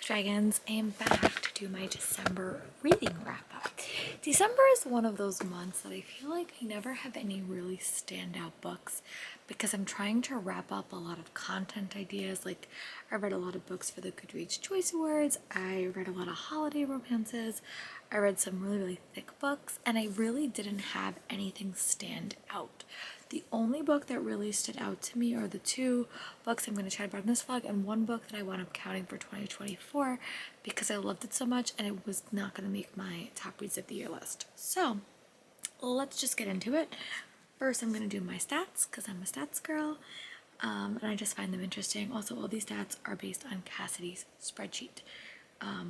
Dragons, I am back to do my December reading wrap up. December is one of those months that I feel like I never have any really standout books because I'm trying to wrap up a lot of content ideas. Like, I read a lot of books for the Goodreads Choice Awards, I read a lot of holiday romances, I read some really thick books, and I really didn't have anything stand out. The only book that really stood out to me are the two books I'm going to chat about in this vlog, and one book that I wound up counting for 2024 because I loved it so much and it was not going to make my top reads of the year list. So let's just get into it. First, I'm going to do my stats because I'm a stats girl, and I just find them interesting. Also, all these stats are based on Cassidy's spreadsheet,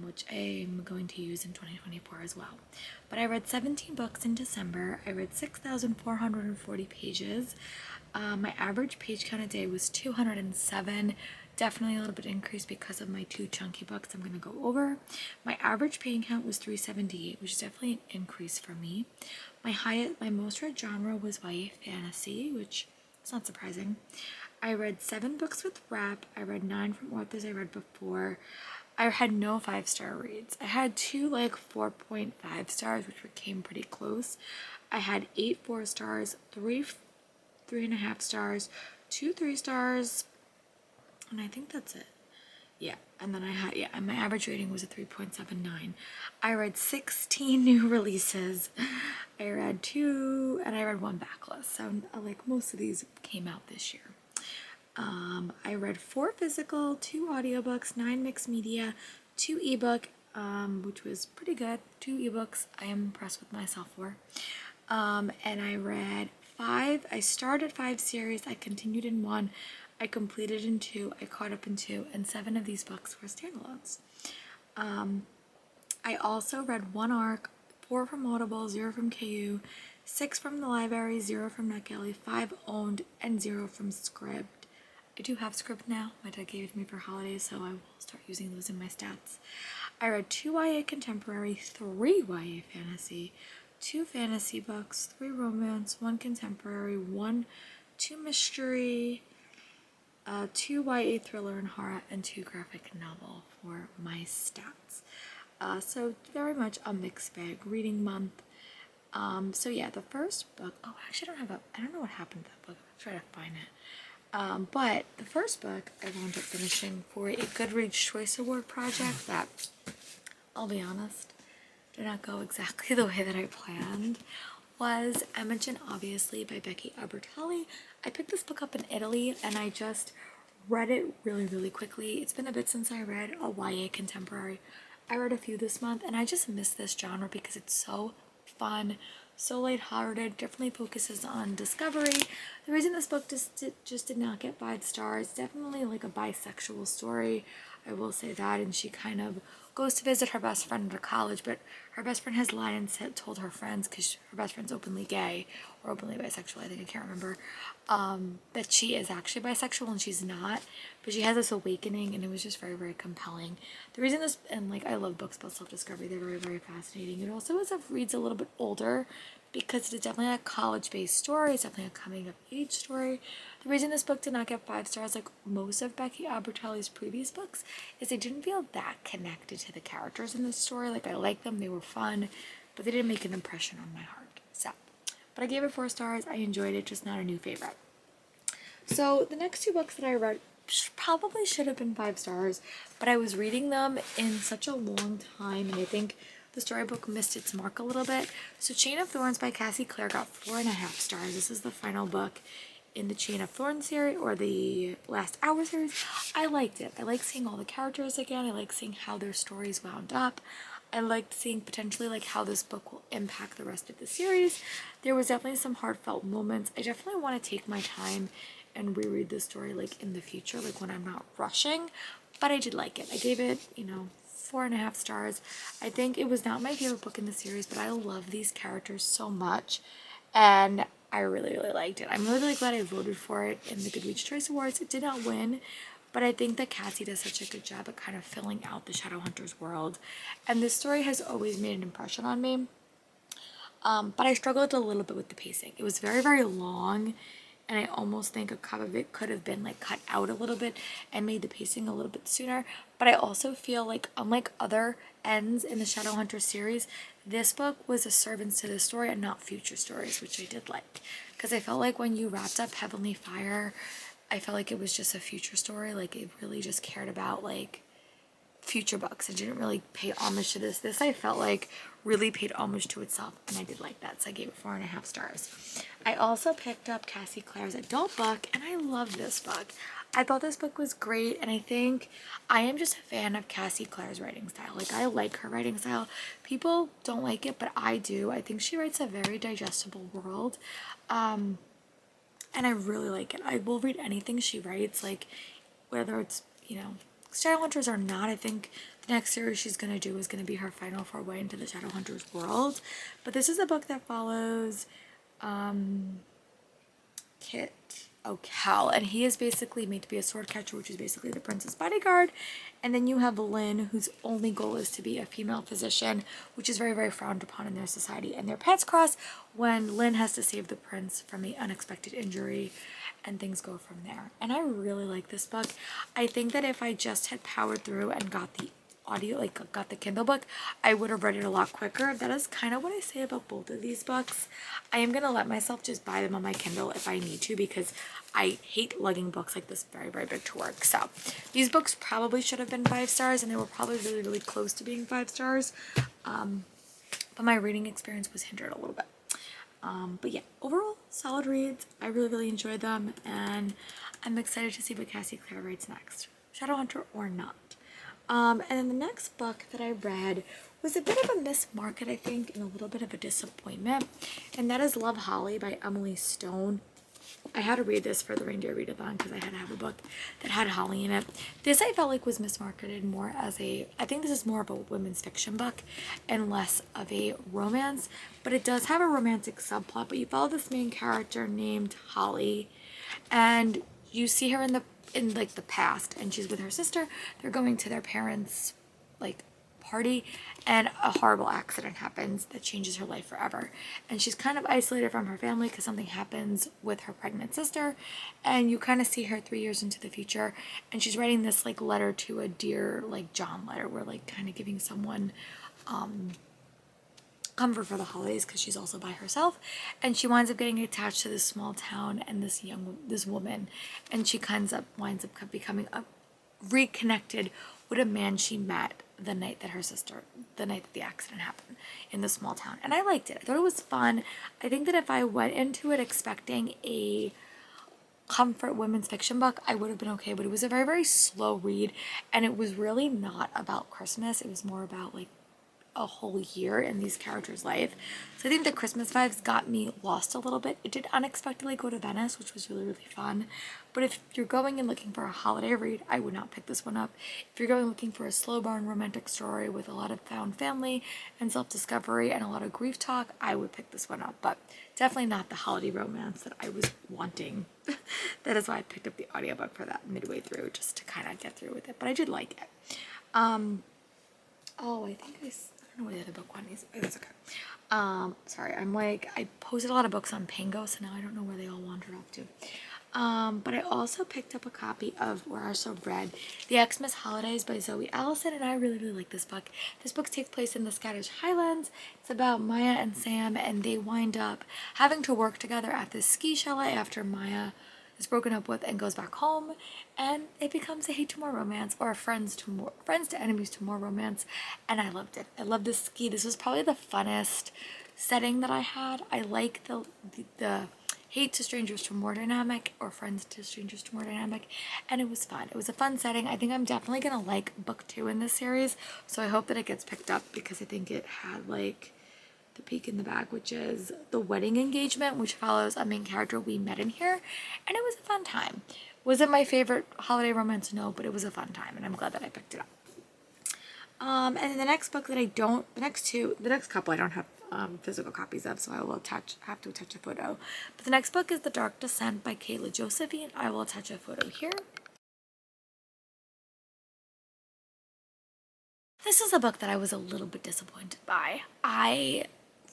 which I'm going to use in 2024 as well. But I read 17 books in December. I read 6,440 pages. My average page count a day was 207. Definitely a little bit increased because of my two chunky books I'm going to go over. My average page count was 378, which is definitely an increase for me. My most read genre was YA fantasy, which is not surprising. I read 7 books with wrap. I read 9 from authors I read before. I had no 5-star reads. I had 2 4.5 stars, which came pretty close. I had 8 4 stars, 3 3.5 stars, 2 3 stars, and I think that's it. Yeah, and then and my average rating was a 3.79. I read 16 new releases. I read 2, and I read 1 backlist. So most of these came out this year. I read 4 physical, 2 audiobooks, 9 mixed media, 2 ebook, which was pretty good. 2 ebooks I am impressed with myself for. And I read 5. I started 5 series. I continued in 1. I completed in 2. I caught up in 2. And 7 of these books were standalones. I also read 1 ARC, 4 from Audible, 0 from KU, 6 from the library, 0 from NetGalley, 5 owned, and 0 from Scribd. I do have Scribd now. My dad gave it to me for holidays, so I will start using those in my stats. I read 2 YA contemporary, 3 YA fantasy, 2 fantasy books, 3 romance, 1 contemporary, 2 mystery, 2 YA thriller and horror, and 2 graphic novel for my stats. So very much a mixed bag reading month. So yeah, the first book, actually I don't know what happened to that book. I'll try to find it. But the first book I wound up finishing for a Goodreads Choice Award project that, I'll be honest, did not go exactly the way that I planned, was Imogen, obviously, by Becky Albertalli. I picked this book up in Italy and I just read it really quickly. It's been a bit since I read a YA contemporary. I read a few this month and I just miss this genre because it's so fun, so lighthearted, definitely focuses on discovery. The reason this book just did not get 5 stars, definitely like a bisexual story, I will say that, and she kind of goes to visit her best friend at college, but her best friend has lied and told her friends, because her best friend's openly gay, or openly bisexual, I can't remember, that she is actually bisexual and she's not, but she has this awakening, and it was just very compelling. The reason this, and I love books about self-discovery, they're very fascinating. It also reads a little bit older because it's definitely a college-based story. It's definitely a coming-of-age story. The reason this book did not get 5 stars like most of Becky Albertalli's previous books is I didn't feel that connected to the characters in this story. I liked them, they were fun, but they didn't make an impression on my heart. So, but I gave it 4 stars. I enjoyed it, just not a new favorite. So the next 2 books that I read probably should have been 5 stars, but I was reading them in such a long time, and I think the storybook missed its mark a little bit. So Chain of Thorns by Cassie Clare got 4.5 stars. This is the final book in the Chain of Thorns series, or the Last Hour series. I liked it. I like seeing all the characters again. I like seeing how their stories wound up. I liked seeing potentially how this book will impact the rest of the series. There was definitely some heartfelt moments. I definitely want to take my time and reread this story in the future, when I'm not rushing, but I did like it. I gave it 4.5 stars. I think it was not my favorite book in the series, but I love these characters so much, and I really liked it. I'm really glad I voted for it in the Goodreads Choice Awards. It did not win, but I think that Cassie does such a good job at kind of filling out the Shadowhunters world, and this story has always made an impression on me. But I struggled a little bit with the pacing. It was very long, and I almost think a cup of it could have been like cut out a little bit and made the pacing a little bit sooner. But I also feel like, unlike other ends in the Shadowhunter series, this book was a servant to the story and not future stories, which I did like, because I felt like when you wrapped up Heavenly Fire, I felt like it was just a future story. Like, it really just cared about like future books. It didn't really pay homage to this. This, I felt like, really paid homage to itself, and I did like that, so I gave it 4.5 stars. I also picked up Cassie Clare's adult book, and I love this book. I thought this book was great, and I think I am just a fan of Cassie Clare's writing style. Like, I like her writing style. People don't like it, but I do. I think she writes a very digestible world, and I really like it. I will read anything she writes, like whether it's, you know, Shadowhunters or not. I think the next series she's going to do is going to be her final foray into the Shadowhunters world. But this is a book that follows Kit O'Cal, and he is basically made to be a sword catcher, which is basically the prince's bodyguard. And then you have Lynn, whose only goal is to be a female physician, which is very, very frowned upon in their society. And their paths cross when Lynn has to save the prince from an unexpected injury, and things go from there. And I really like this book. I think that if I just had powered through and got the audio, like got the Kindle book, I would have read it a lot quicker. That is kind of what I say about both of these books. I am going to let myself just buy them on my Kindle if I need to, because I hate lugging books like this very, very big to work. So these books probably should have been 5 stars, and they were probably really, really close to being 5 stars. But my reading experience was hindered a little bit. But yeah, overall, solid reads. I really, really enjoyed them, and I'm excited to see what Cassie Clare writes next. Shadowhunter or not. And then the next book that I read was a bit of a miss market, I think, and a little bit of a disappointment. And that is Love Holly by Emily Stone. I had to read this for the Reindeer Readathon because I had to have a book that had Holly in it. This, I felt like, was mismarketed more as a, I think this is more of a women's fiction book and less of a romance, but it does have a romantic subplot. But you follow this main character named Holly, and you see her in like the past, and she's with her sister. They're going to their parents' like party, and a horrible accident happens that changes her life forever, and she's kind of isolated from her family because something happens with her pregnant sister. And you kind of see her 3 years into the future, and she's writing this like letter to a dear like John letter, where like kind of giving someone comfort for the holidays, because she's also by herself, and she winds up getting attached to this small town and this woman, and she winds up becoming reconnected with a man she met the night that the accident happened in the small town. And I liked it. I thought it was fun. I think that if I went into it expecting a comfort women's fiction book, I would have been okay, but it was a very, very slow read, and it was really not about Christmas. It was more about like a whole year in these characters' life. So I think the Christmas vibes got me lost a little bit. It did unexpectedly go to Venice, which was really, really fun. But if you're going and looking for a holiday read, I would not pick this one up. If you're going looking for a slow burn romantic story with a lot of found family and self-discovery and a lot of grief talk, I would pick this one up. But definitely not the holiday romance that I was wanting. That is why I picked up the audiobook for that midway through, just to kind of get through with it. But I did like it. Oh, I think I don't know where the other book one is. Oh, that's okay. Sorry, I posted a lot of books on Pango, so now I don't know where they all wandered off to. But I also picked up a copy of, or also read, The Xmas Holidays by Zoe Allison, and I really, really like this book. This book takes place in the Scottish Highlands. It's about Maya and Sam, and they wind up having to work together at this ski chalet after Maya is broken up with and goes back home, and it becomes a hate to more romance, or a friends to enemies to more romance. And I loved it. I loved this ski. This was probably the funnest setting that I had. I like the hate to strangers to more dynamic, or friends to strangers to more dynamic, and it was fun. It was a fun setting. I think I'm definitely gonna like book 2 in this series, so I hope that it gets picked up, because I think it had like the peek in the bag, which is the wedding engagement, which follows a main character we met in here, and it was a fun time. Was it my favorite holiday romance? No, but it was a fun time, and I'm glad that I picked it up. And then the next book that the next couple I don't have physical copies of, so I will have to attach a photo. But the next book is The Dark Descent by Kayla Josephine. I will attach a photo here. This is a book that I was a little bit disappointed by.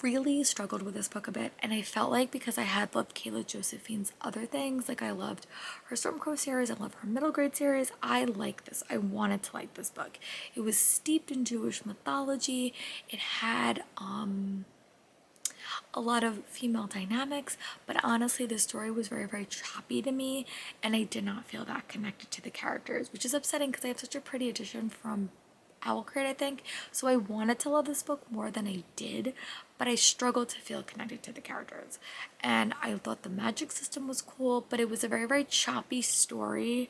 really struggled with this book a bit, and I felt like because I had loved Kayla Josephine's other things, like I loved her Stormcrow series, I love her middle grade series, I like this. I wanted to like this book. It was steeped in Jewish mythology. It had a lot of female dynamics, but honestly the story was very, very choppy to me, and I did not feel that connected to the characters, which is upsetting because I have such a pretty edition from Owlcrate, I think. So I wanted to love this book more than I did, but I struggled to feel connected to the characters. And I thought the magic system was cool, but it was a very, very choppy story.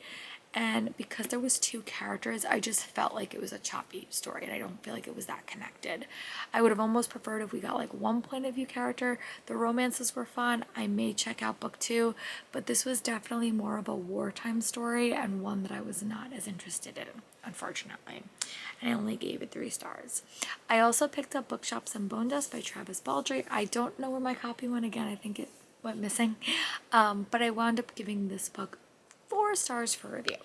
And because there was two characters, I just felt like it was a choppy story, and I don't feel like it was that connected. I would have almost preferred if we got like one point of view character. The romances were fun. I may check out book 2, but this was definitely more of a wartime story, and one that I was not as interested in, unfortunately. And I only gave it 3 stars. I also picked up Bookshops and Bone Dust by Travis Baldree. I don't know where my copy went again. I think it went missing. But I wound up giving this book 4 stars for review.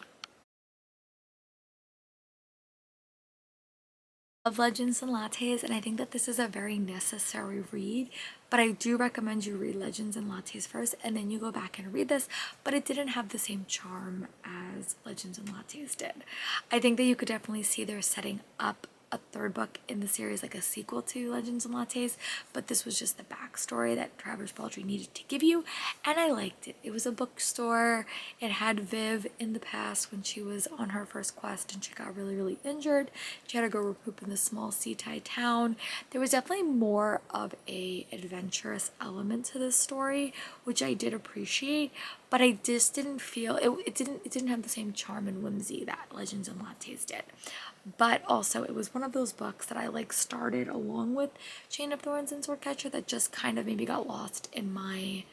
Love Legends and Lattes, and I think that this is a very necessary read, but I do recommend you read Legends and Lattes first and then you go back and read this. But it didn't have the same charm as Legends and Lattes did. I think that you could definitely see they're setting up a 3rd book in the series, like a sequel to Legends and Lattes, but this was just the backstory that Travis Baldree needed to give you, and I liked it. It was a bookstore. It had Viv in the past when she was on her first quest and she got really, really injured. She had to go recoup in this small seaside town. There was definitely more of a adventurous element to this story, which I did appreciate, but I just didn't feel it didn't have the same charm and whimsy that Legends and Lattes did. But also it was one of those books that I like started along with Chain of Thorns and Swordcatcher that just kind of maybe got lost in my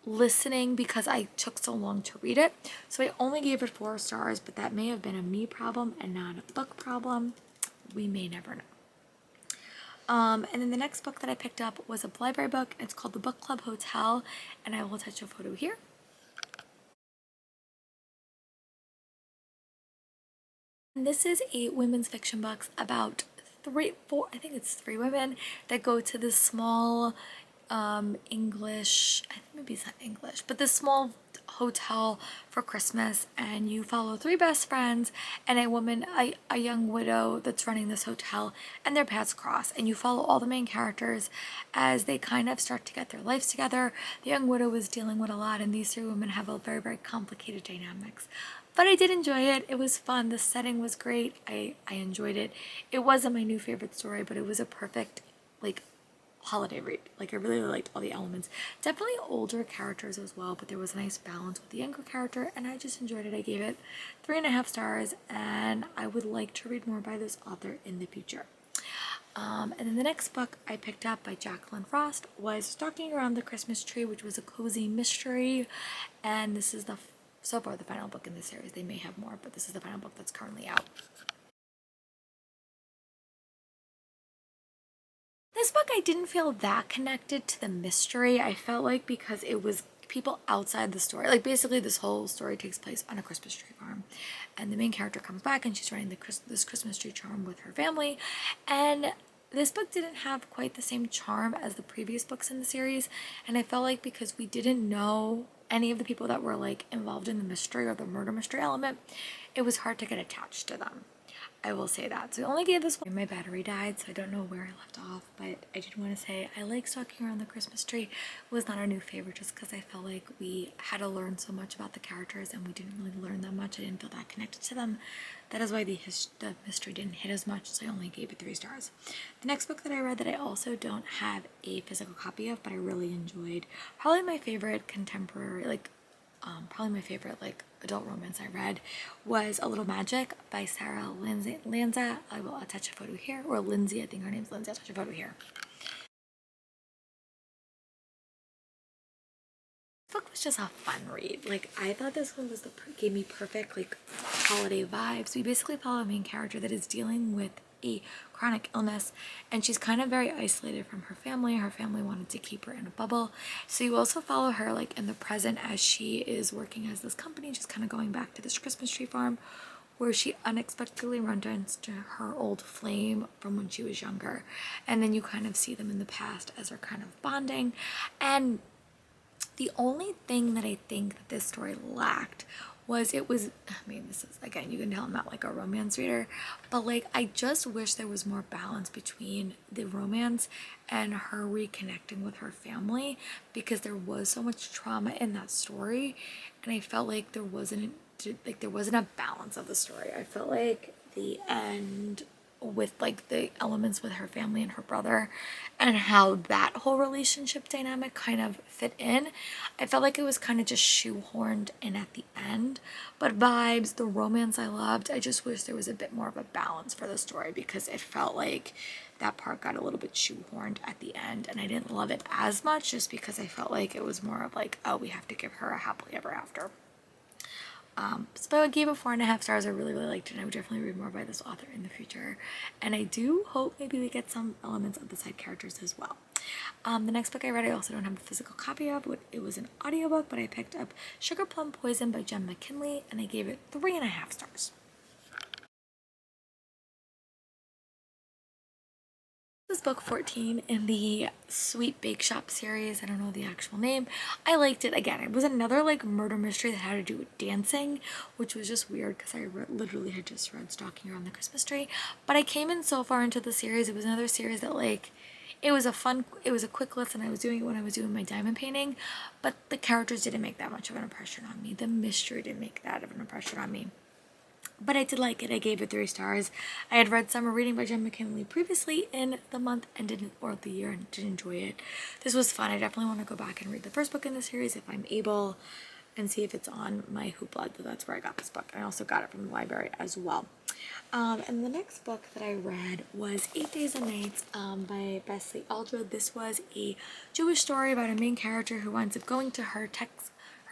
listening because I took so long to read it. So I only gave it 4 stars, but that may have been a me problem and not a book problem. We may never know. And then the next book that I picked up was a library book. It's called The Book Club Hotel, and I will attach a photo here. And this is a women's fiction book about 3 women that go to this small English, I think maybe it's not English, but this small hotel for Christmas, and you follow 3 best friends and a woman, a young widow that's running this hotel, and their paths cross, and you follow all the main characters as they kind of start to get their lives together. The young widow is dealing with a lot, and these 3 women have a very, very complicated dynamics. But I did enjoy it. It was fun. The setting was great. I enjoyed it. It wasn't my new favorite story, but it was a perfect, like, holiday read. Like, I really liked all the elements. Definitely older characters as well, but there was a nice balance with the younger character, and I just enjoyed it. I gave it 3.5 stars, and I would like to read more by this author in the future. And then the next book I picked up by Jacqueline Frost was Stalking Around the Christmas Tree, which was a cozy mystery, and this is so far the final book in the series. They may have more, but this is the final book that's currently out. This book I didn't feel that connected to the mystery. I felt like because it was people outside the story, like basically this whole story takes place on a Christmas tree farm, and the main character comes back and she's running this Christmas tree farm with her family, and this book didn't have quite the same charm as the previous books in the series, and I felt like because we didn't know any of the people that were like involved in the mystery or the murder mystery element, it was hard to get attached to them. I will say that. So I only gave this one. My battery died, so I don't know where I left off, but I did want to say I like Stalking Around the Christmas Tree. It was not our new favorite just because I felt like we had to learn so much about the characters and we didn't really learn that much. I didn't feel that connected to them. That is why the mystery didn't hit as much, so I only gave it 3 stars. The next book that I read that I also don't have a physical copy of, but I really enjoyed, probably my favorite contemporary, probably my favorite adult romance I read was A Little Magic by Sarah Lanza. I will attach a photo here, or Lindsay, I think her name's Lindsay. I'll attach a photo here. This book was just a fun read. Like, I thought this one gave me perfect holiday vibes. We basically follow a main character that is dealing with a chronic illness, and she's kind of very isolated from her family. Her family wanted to keep her in a bubble, so you also follow her in the present as she is working as this company, just kind of going back to this Christmas tree farm where she unexpectedly runs into her old flame from when she was younger, and then you kind of see them in the past as they're kind of bonding. And the only thing that I think that this story lacked was, I mean, this is, again, you can tell I'm not like a romance reader, but like I just wish there was more balance between the romance and her reconnecting with her family, because there was so much trauma in that story, and I felt like there wasn't a balance of the story. I felt like the end with like the elements with her family and her brother and how that whole relationship dynamic kind of fit in, I felt like it was kind of just shoehorned in at the end. But vibes, the romance I loved. I just wish there was a bit more of a balance for the story, because it felt like that part got a little bit shoehorned at the end, and I didn't love it as much, just because I felt like it was more of like, oh, we have to give her a happily ever after. So I gave it 4.5 stars. I really liked it, and I would definitely read more by this author in the future, and I do hope maybe we get some elements of the side characters as well. The next book I read, I also don't have a physical copy of. It was an audiobook, but I picked up Sugar Plum Poison by Jen McKinley, and I gave it 3.5 stars. This is book 14 in the Sweet Bake Shop series. I don't know the actual name. I liked it. Again, it was another like murder mystery that had to do with dancing, which was just weird because I literally had just read Stalking Around the Christmas Tree. But I came in so far into the series. It was another series that like, it was a quick listen. I was doing it when I was doing my diamond painting, but the characters didn't make that much of an impression on me. The mystery didn't make that of an impression on me. But I did like it. I gave it 3 stars. I had read Summer Reading by Jen McKinley previously in the month or the year, and did enjoy it. This was fun. I definitely want to go back and read the first book in the series if I'm able, and see if it's on my Hoopla. So that's where I got this book. I also got it from the library as well. And the next book that I read was 8 Days and Nights by Besley Aldred. This was a Jewish story about a main character who winds up going to her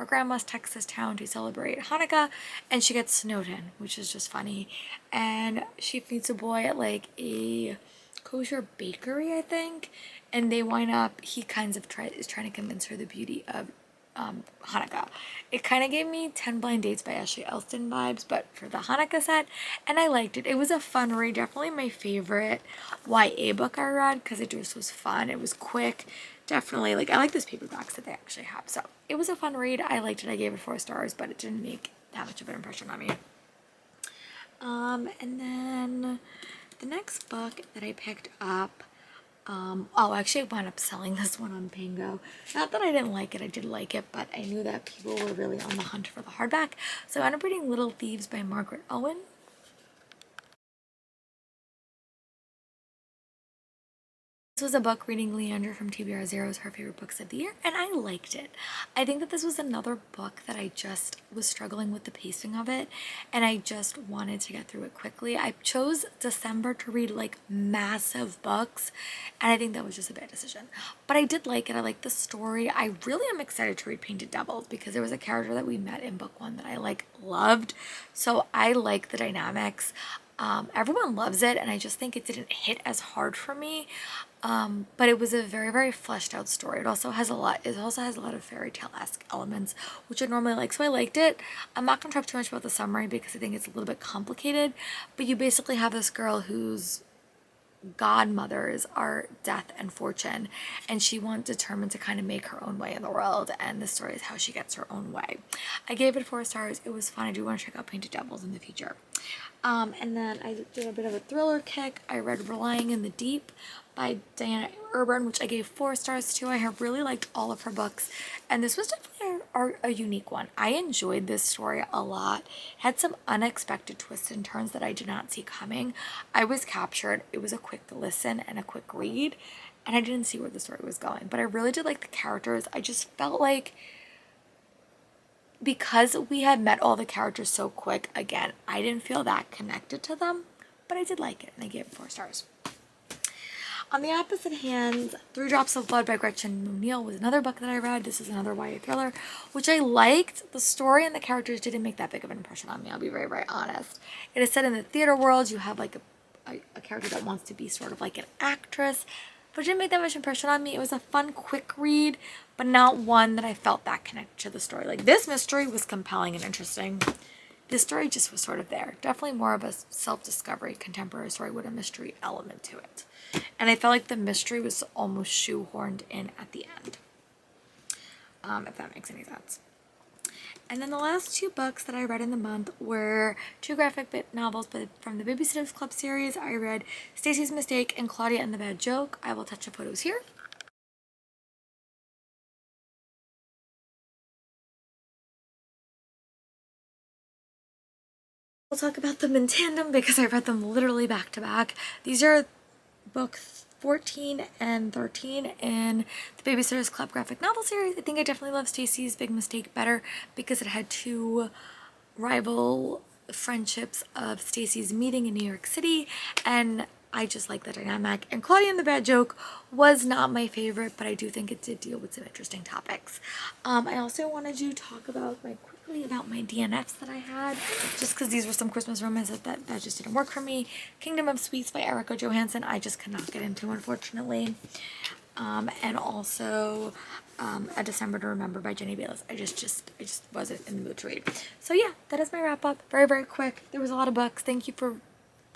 grandma's Texas town to celebrate Hanukkah, and she gets snowed in, which is just funny. And she meets a boy at like a kosher bakery, I think, and they wind up, he kind of is trying to convince her the beauty of Hanukkah. It kind of gave me 10 Blind Dates by Ashley Elston vibes, but for the Hanukkah set, and I liked it. It was a fun read, definitely my favorite YA book I read, because it just was fun. It was quick. Definitely, like, I like those paperbacks that they actually have. So it was a fun read. I liked it. I gave it 4 stars, but it didn't make that much of an impression on me. And then the next book that I picked up, actually I wound up selling this one on Pango. Not that I didn't like it, I did like it, but I knew that people were really on the hunt for the hardback. So I ended up reading Little Thieves by Margaret Owen. This was a book reading Leandra from TBR Zero's her favorite books of the year, and I liked it. I think that this was another book that I just was struggling with the pacing of it, and I just wanted to get through it quickly. I chose December to read like massive books, and I think that was just a bad decision. But I did like it. I liked the story. I really am excited to read Painted Devils, because there was a character that we met in book 1 that I like loved, so I like the dynamics. Everyone loves it, and I just think it didn't hit as hard for me. But it was a very fleshed out story. It also has a lot of fairy tale-esque elements, which I normally like, so I liked it. I'm not going to talk too much about the summary because I think it's a little bit complicated, but you basically have this girl whose godmothers are Death and Fortune, and she determined to kind of make her own way in the world, and the story is how she gets her own way. I gave it 4 stars. It was fun. I do want to check out Painted Devils in the future. And then I did a bit of a thriller kick. I read Relying in the Deep by Diana Urban, which I gave 4 stars to. I have really liked all of her books, and this was definitely a unique one. I enjoyed this story a lot. It had some unexpected twists and turns that I did not see coming. I was captured. It was a quick listen and a quick read, and I didn't see where the story was going, but I really did like the characters. I just felt like, because we had met all the characters so quick, again, I didn't feel that connected to them, but I did like it, and I gave it 4 stars. On the opposite hand, 3 Drops of Blood by Gretchen O'Neill was another book that I read. This is another YA thriller, which I liked. The story and the characters didn't make that big of an impression on me, I'll be very honest. It is set in the theater world. You have like a character that wants to be sort of like an actress, but it didn't make that much impression on me. It was a fun, quick read, but not one that I felt that connected to the story. Like, this mystery was compelling and interesting. this story just was sort of there. Definitely more of a self-discovery contemporary story with a mystery element to it. And I felt like the mystery was almost shoehorned in at the end. If that makes any sense. And then the last 2 books that I read in the month were 2 graphic novels from the Babysitters Club series. I read Stacy's Mistake and Claudia and the Bad Joke. I will touch the photos here. We'll talk about them in tandem because I read them literally back to back. These are books 14 and 13 in the Babysitters Club graphic novel series. I think I definitely love Stacy's Big Mistake better because it had 2 rival friendships of Stacy's meeting in New York City, and I just like the dynamic. And Claudia and the Bad Joke was not my favorite, but I do think it did deal with some interesting topics. I also wanted to talk about quickly about my DNFs that I had, just because these were some Christmas romance that just didn't work for me. Kingdom of Sweets by Erica Johansson, I just could not get into, unfortunately. And also A December to Remember by Jenny Bayless. I just wasn't in the mood to read. So yeah, that is my wrap up. Very, very quick. There was a lot of books. Thank you for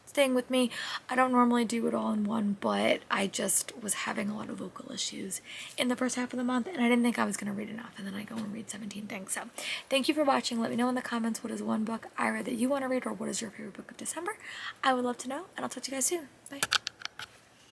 staying with me. I don't normally do it all in one, but I just was having a lot of vocal issues in the first half of the month, and I didn't think I was going to read enough, and then I go and read 17 things. So thank you for watching. Let me know in the comments what is one book I read that you want to read, or what is your favorite book of December. I would love to know, and I'll talk to you guys soon. Bye.